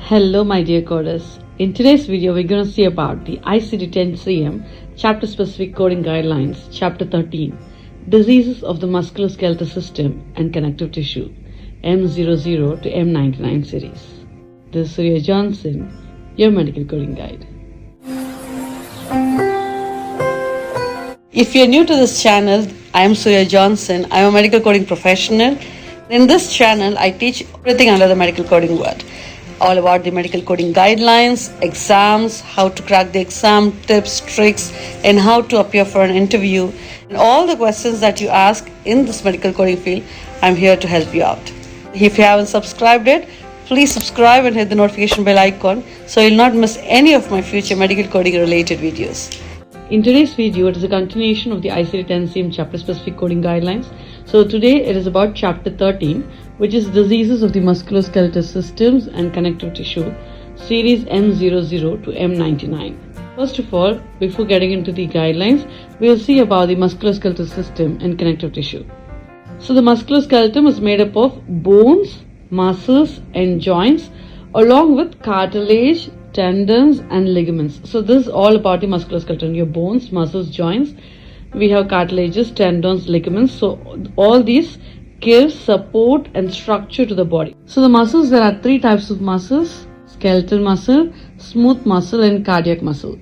Hello my dear coders. In today's video we're going to see about the ICD-10-CM chapter specific coding guidelines, chapter 13, diseases of the musculoskeletal system and connective tissue, M00 to M99 series. This is Surya Johnson, your medical coding guide. If you're new to this channel, I am Surya Johnson. I am a medical coding professional. In this channel, I teach everything under the medical coding word. All about the medical coding guidelines, exams, how to crack the exam, tips, tricks, and how to appear for an interview. And all the questions that you ask in this medical coding field, I'm here to help you out. If you haven't subscribed yet, please subscribe and hit the notification bell icon so you'll not miss any of my future medical coding related videos. In today's video, it is a continuation of the ICD-10-CM chapter specific coding guidelines. So today it is about chapter 13, which is diseases of the musculoskeletal systems and connective tissue, series M00 to M99. First of all, before getting into the guidelines, we will see about the musculoskeletal system and connective tissue. So the musculoskeleton is made up of bones, muscles and joints along with cartilage, tendons and ligaments. So this is all about the musculoskeleton, your bones, muscles, joints. We have cartilages, tendons, ligaments. So all these give support and structure to the body. So the muscles, there are three types of muscles: skeletal muscle, smooth muscle and cardiac muscle.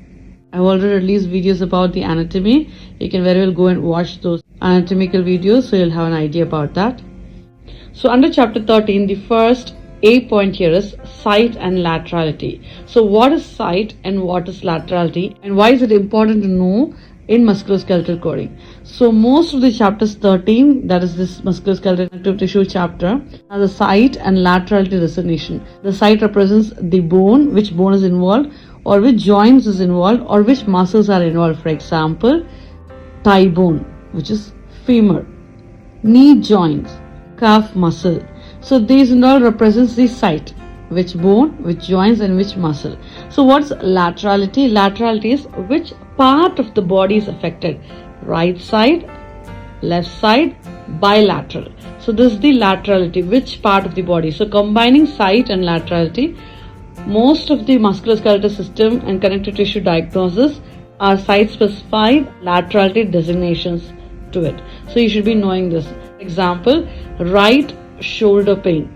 I've already released videos about the anatomy. You can very well go and watch those anatomical videos so you'll have an idea about that. So under chapter 13, the first A point here is site and laterality. So what is site and what is laterality, and why is it important to know in musculoskeletal coding? So most of the chapters 13, that is this musculoskeletal connective tissue chapter, are the site and laterality designation. The site represents the bone, which bone is involved, or which joints is involved, or which muscles are involved. For example, thigh bone, which is femur, knee joints, calf muscle. So these and all represents the site, which bone, which joints and which muscle. So what's laterality? Laterality is which part of the body is affected. Right side, left side, bilateral. So this is the laterality, which part of the body. So combining site and laterality, most of the musculoskeletal system and connective tissue diagnosis are site specified laterality designations to it. So you should be knowing this. Example, right shoulder pain,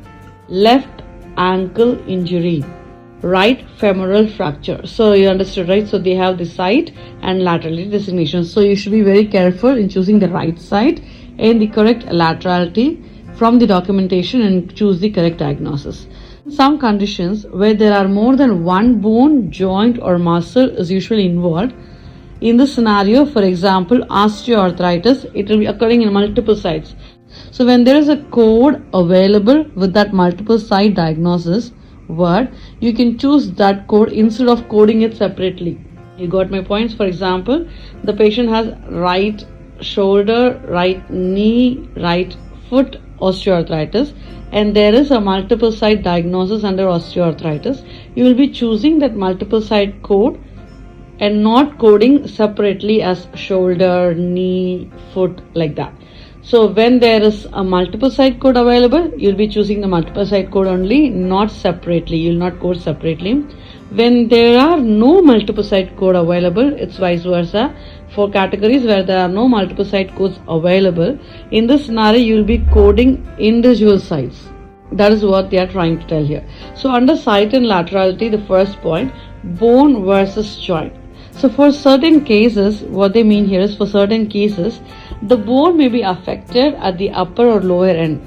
left ankle injury, right femoral fracture. So you understood, right? So they have the site and laterality designations. So you should be very careful in choosing the right site and the correct laterality from the documentation and choose the correct diagnosis. In some conditions where there are more than one bone, joint or muscle is usually involved. In this scenario, for example, osteoarthritis, it will be occurring in multiple sites. So when there is a code available with that multiple site diagnosis word, you can choose that code instead of coding it separately. You got my points? For example, the patient has right shoulder, right knee, right foot osteoarthritis, and there is a multiple site diagnosis under osteoarthritis. You will be choosing that multiple site code and not coding separately as shoulder, knee, foot, like that. So when there is a multiple site code available, you'll be choosing the multiple site code only, not separately. You'll not code separately. When there are no multiple site code available, it's vice versa. For categories where there are no multiple site codes available, in this scenario, you'll be coding individual sites. That is what they are trying to tell here. So under site and laterality, the first point, bone versus joint. So for certain cases, what they mean here is for certain cases, the bone may be affected at the upper or lower end.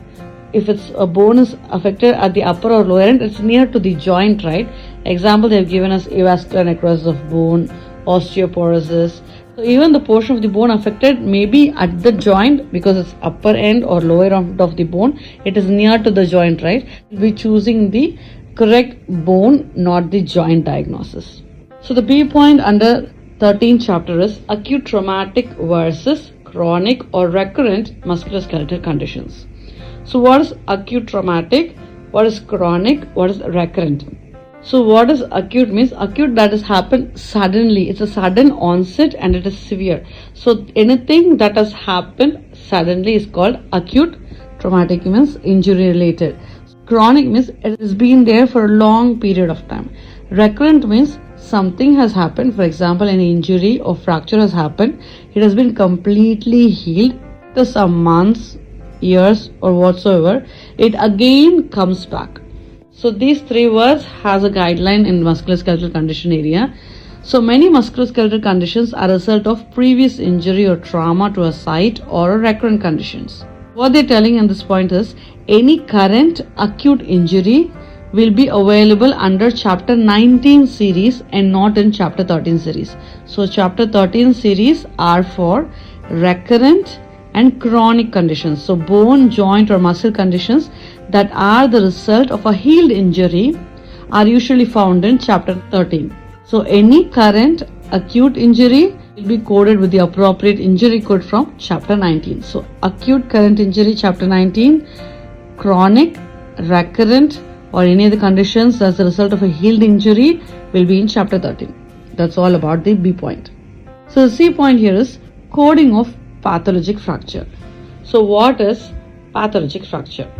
If it's a bone is affected at the upper or lower end, it's near to the joint, right? Example, they have given us avascular necrosis of bone, osteoporosis. So even the portion of the bone affected may be at the joint because it's upper end or lower end of the bone. It is near to the joint, right? We'll be choosing the correct bone, not the joint diagnosis. So the B point under 13th chapter is acute traumatic versus chronic or recurrent musculoskeletal conditions. So what is acute traumatic? What is chronic? What is recurrent? So what is acute means? Acute, that has happened suddenly. It's a sudden onset and it is severe. So anything that has happened suddenly is called acute traumatic, means injury related. Chronic means it has been there for a long period of time. Recurrent means something has happened. For example, an injury or fracture has happened. It has been completely healed. After some months, years, or whatsoever, it again comes back. So these three words has a guideline in musculoskeletal condition area. So many musculoskeletal conditions are a result of previous injury or trauma to a site or recurrent conditions. What they're telling in this point is any current acute injury will be available under chapter 19 series and not in chapter 13 series. So chapter 13 series are for recurrent and chronic conditions. So bone, joint or muscle conditions that are the result of a healed injury are usually found in chapter 13. So any current acute injury will be coded with the appropriate injury code from chapter 19. So acute current injury chapter 19, chronic, recurrent or any other conditions as a result of a healed injury will be in chapter 13. That's all about the B point. So the C point here is coding of pathologic fracture. So what is pathologic fracture?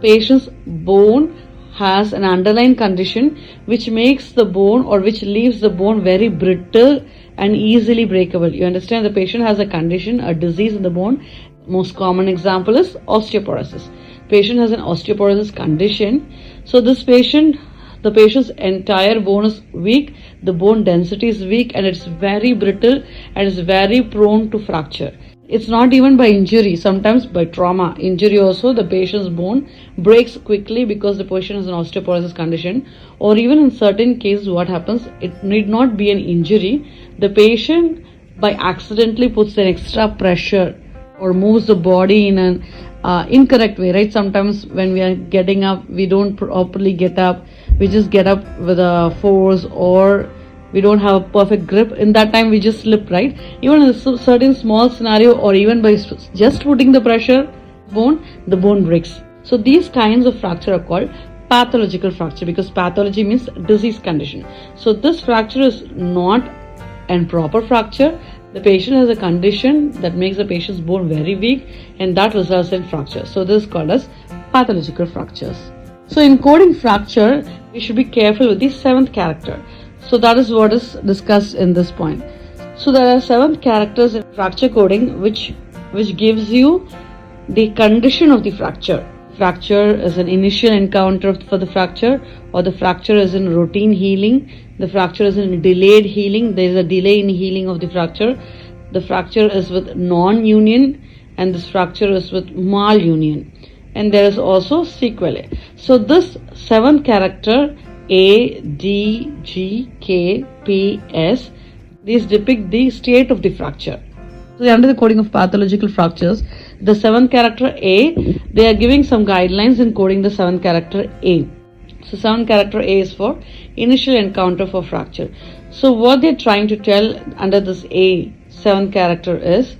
Patient's bone has an underlying condition which makes the bone or which leaves the bone very brittle and easily breakable. You understand, the patient has a condition, a disease in the bone. Most common example is osteoporosis. Patient has an osteoporosis condition. So this patient, the patient's entire bone is weak, the bone density is weak and it's very brittle and is very prone to fracture. It's not even by injury, sometimes by trauma. Injury also, the patient's bone breaks quickly because the patient has an osteoporosis condition. Or even in certain cases, what happens, it need not be an injury. The patient by accidentally puts an extra pressure or moves the body in an incorrect way, right? Sometimes when we are getting up, we don't properly get up. We just get up with a force or we don't have a perfect grip. In that time we just slip, right? Even in a certain small scenario or even by just putting the pressure the bone breaks. So these kinds of fracture are called pathological fracture because pathology means disease condition. So this fracture is not an proper fracture. The patient has a condition that makes the patient's bone very weak and that results in fracture. So this is called as pathological fractures. So in coding fracture, we should be careful with the seventh character. So that is what is discussed in this point. So there are 7 characters in fracture coding which gives you the condition of the fracture. Fracture is an initial encounter for the fracture, or the fracture is in routine healing. The fracture is in delayed healing. There is a delay in healing of the fracture. The fracture is with non-union and this fracture is with malunion. And there is also sequelae. So this 7 character A, D, G, K, P, S, these depict the state of the fracture. So under the coding of pathological fractures, the 7th character A, they are giving some guidelines in coding the 7th character A. So 7th character A is for initial encounter for fracture. So what they are trying to tell under this A, 7th character is,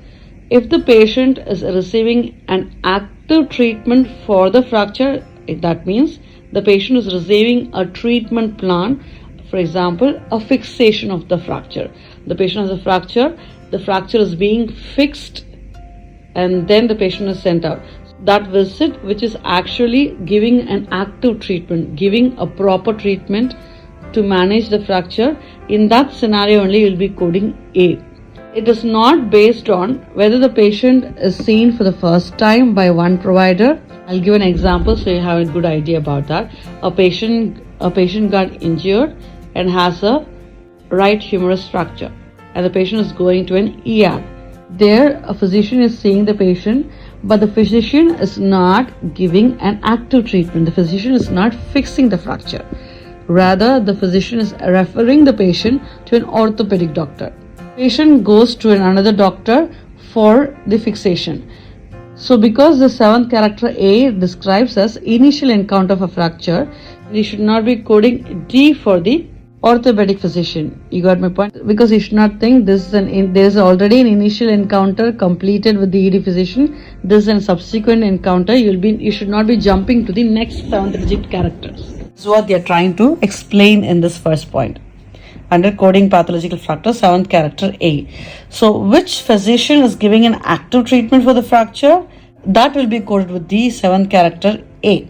if the patient is receiving an active treatment for the fracture, that means the patient is receiving a treatment plan, for example, a fixation of the fracture. The patient has a fracture, the fracture is being fixed and then the patient is sent out. That visit which is actually giving an active treatment, giving a proper treatment to manage the fracture, in that scenario only you will be coding A. It is not based on whether the patient is seen for the first time by one provider. I'll give an example so you have a good idea about that. A patient got injured and has a right humerus fracture and the patient is going to an ER. There a physician is seeing the patient, but the physician is not giving an active treatment. The physician is not fixing the fracture. Rather, the physician is referring the patient to an orthopedic doctor. Patient goes to another doctor for the fixation. So because the 7th character A describes as initial encounter of a fracture, we should not be coding D for the orthopedic physician. You got my point? Because you should not think there is already an initial encounter completed with the ED physician. This is a subsequent encounter. You should not be jumping to the next 7th digit characters. This is what they are trying to explain in this first point. Under coding pathological fracture, 7th character A. So which physician is giving an active treatment for the fracture? That will be coded with the 7th character A.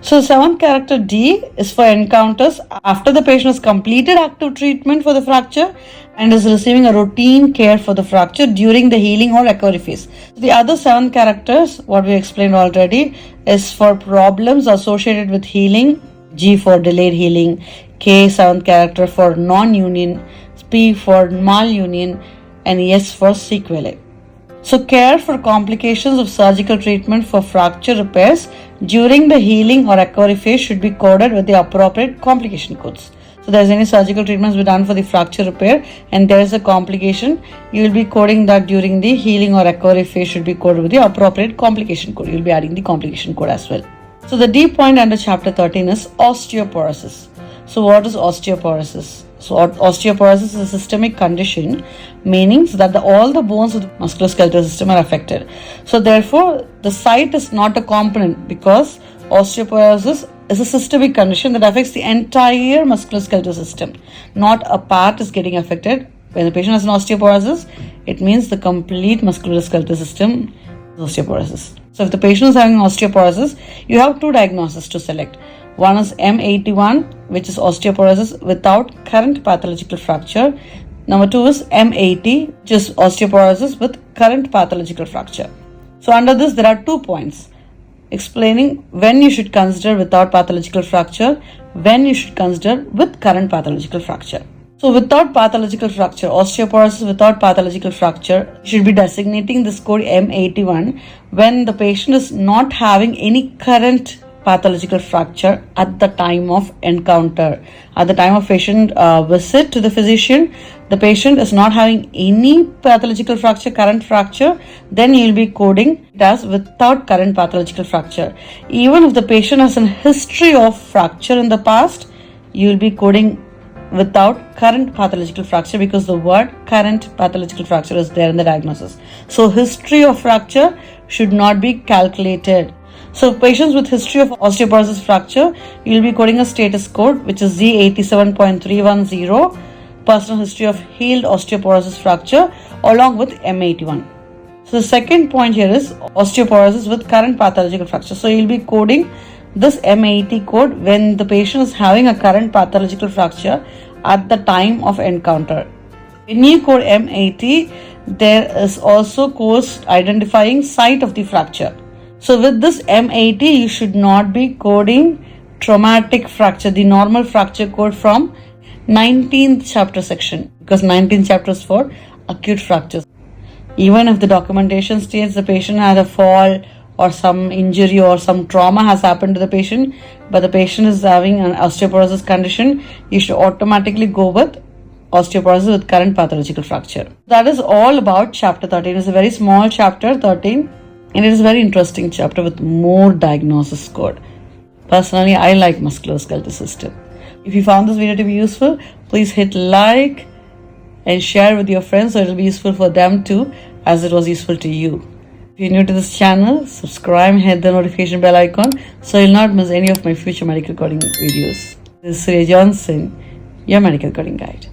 So, seventh character D is for encounters after the patient has completed active treatment for the fracture and is receiving a routine care for the fracture during the healing or recovery phase. The other seven characters, what we explained already, is for problems associated with healing. G for delayed healing, K seventh character for non-union, P for malunion, and S for sequelae. So, care for complications of surgical treatment for fracture repairs during the healing or recovery phase should be coded with the appropriate complication codes. So, there's any surgical treatments be done for the fracture repair and there is a complication, you will be coding that during the healing or recovery phase should be coded with the appropriate complication code. You will be adding the complication code as well. So, the D point under chapter 13 is osteoporosis. So, what is osteoporosis? So, osteoporosis is a systemic condition, meaning that all the bones of the musculoskeletal system are affected. So, therefore, the site is not a component because osteoporosis is a systemic condition that affects the entire musculoskeletal system. Not a part is getting affected. When the patient has an osteoporosis, it means the complete musculoskeletal system is osteoporosis. So, if the patient is having osteoporosis, you have two diagnoses to select. One is M81, which is osteoporosis without current pathological fracture. Number 2 is M80, which is osteoporosis with current pathological fracture. So under this, there are 2 points explaining when you should consider without pathological fracture, when you should consider with current pathological fracture. So without pathological fracture, osteoporosis without pathological fracture, you should be designating this code M81 when the patient is not having any current pathological fracture at the time of encounter. At the time of patient visit to the physician, the patient is not having any pathological fracture, current fracture, then you will be coding it as without current pathological fracture. Even if the patient has a history of fracture in the past, you will be coding without current pathological fracture because the word current pathological fracture is there in the diagnosis. So history of fracture should not be calculated. So patients with history of osteoporosis fracture, you will be coding a status code which is Z87.310, personal history of healed osteoporosis fracture along with M81. So the second point here is osteoporosis with current pathological fracture. So you will be coding this M80 code when the patient is having a current pathological fracture at the time of encounter. When you code M80, there is also codes identifying site of the fracture. So with this M80, you should not be coding traumatic fracture, the normal fracture code from 19th chapter section, because 19th chapter is for acute fractures. Even if the documentation states the patient had a fall or some injury or some trauma has happened to the patient, but the patient is having an osteoporosis condition, you should automatically go with osteoporosis with current pathological fracture. That is all about chapter 13. It's a very small chapter, 13. And it is a very interesting chapter with more diagnosis code. Personally, I like musculoskeletal system. If you found this video to be useful, please hit like and share with your friends so it will be useful for them too as it was useful to you. If you're new to this channel, subscribe and hit the notification bell icon so you'll not miss any of my future medical coding videos. This is Surya Johnson, your medical coding guide.